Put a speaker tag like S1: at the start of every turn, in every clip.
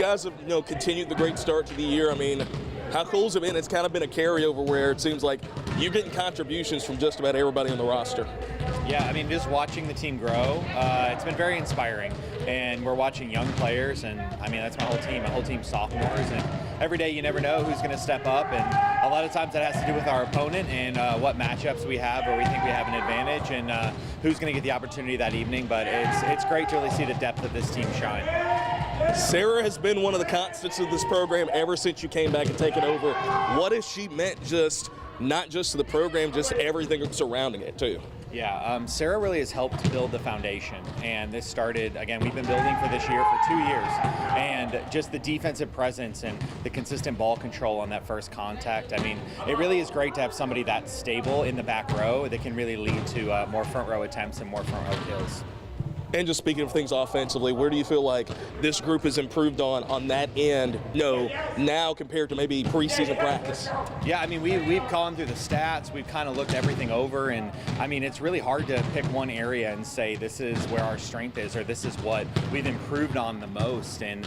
S1: guys have, continued the great start to the year. I mean, how cool has it been? It's kind of been a carryover where it seems like you're getting contributions from just about everybody on the roster.
S2: Yeah, I mean, just watching the team grow, it's been very inspiring. And we're watching young players, and I mean, that's my whole team's sophomores. And every day you never know who's going to step up. And a lot of times that has to do with our opponent and what matchups we have or we think we have an advantage and who's going to get the opportunity that evening. But it's great to really see the depth of this team shine.
S1: Sarah has been one of the constants of this program ever since you came back and taken over. What has she meant not just to the program, just everything surrounding it too?
S2: Yeah, Sarah really has helped build the foundation, and this started, again, we've been building for this year for 2 years, and just the defensive presence and the consistent ball control on that first contact. I mean, it really is great to have somebody that's stable in the back row that can really lead to more front row attempts and more front row kills.
S1: And just speaking of things offensively, where do you feel like this group has improved on that end, now compared to maybe preseason practice?
S2: Yeah, I mean, we've gone through the stats, we've kind of looked everything over, and I mean, it's really hard to pick one area and say this is where our strength is or this is what we've improved on the most. And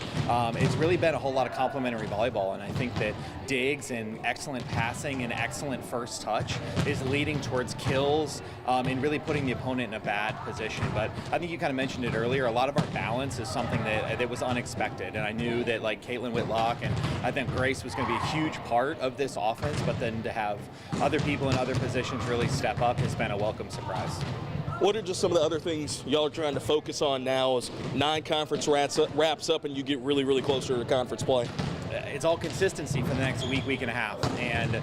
S2: it's really been a whole lot of complementary volleyball, and I think that digs and excellent passing and excellent first touch is leading towards kills and really putting the opponent in a bad position. But I think you kind of mentioned it earlier, a lot of our balance is something that was unexpected, and I knew that like Caitlin Whitlock and I think Grace was going to be a huge part of this offense, but then to have other people in other positions really step up has been a welcome surprise.
S1: What are just some of the other things y'all are trying to focus on now as non-conference wraps up and you get really, really closer to conference play?
S2: It's all consistency for the next week and a half, and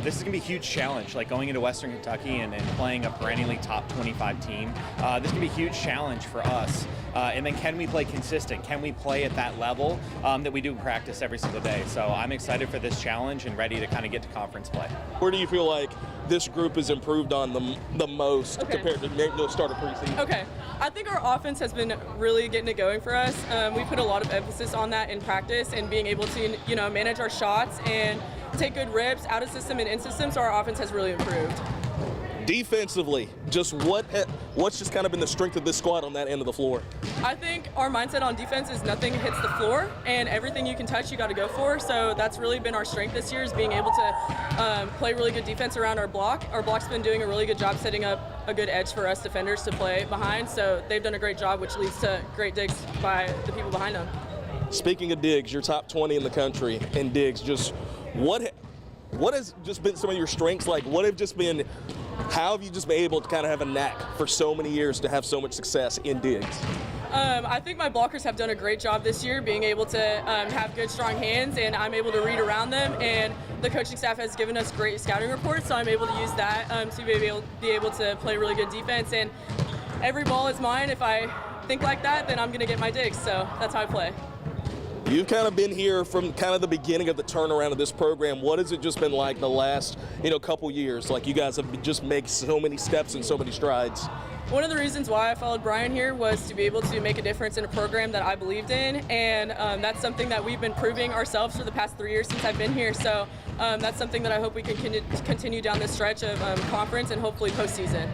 S2: this is going to be a huge challenge, like going into Western Kentucky and playing a perennially top 25 team. This is going to be a huge challenge for us, and then can we play consistent? Can we play at that level that we do in practice every single day? So I'm excited for this challenge and ready to kind of get to conference play.
S1: Where do you feel like this group has improved on the most compared to the start of preseason?
S3: Okay, I think our offense has been really getting it going for us. We put a lot of emphasis on that in practice and being able to manage our shots and take good rips out of system and in system, so our offense has really improved.
S1: Defensively, just what's just kind of been the strength of this squad on that end of the floor?
S3: I think our mindset on defense is nothing hits the floor, and everything you can touch, you got to go for. So that's really been our strength this year, is being able to play really good defense around our block. Our block's been doing a really good job setting up a good edge for us defenders to play behind. So they've done a great job, which leads to great digs by the people behind them.
S1: Speaking of digs, you're top 20 in the country in digs. Just what has just been some of your strengths? Like, how have you just been able to kind of have a knack for so many years to have so much success in digs?
S3: I think my blockers have done a great job this year, being able to have good, strong hands, and I'm able to read around them. And the coaching staff has given us great scouting reports, so I'm able to use that to be able to play really good defense. And every ball is mine. If I think like that, then I'm going to get my digs. So that's how I play.
S1: You've kind of been here from kind of the beginning of the turnaround of this program. What has it just been like the last, couple years? Like, you guys have just made so many steps and so many strides.
S3: One of the reasons why I followed Brian here was to be able to make a difference in a program that I believed in, and that's something that we've been proving ourselves for the past 3 years since I've been here. So that's something that I hope we can continue down this stretch of conference and hopefully postseason.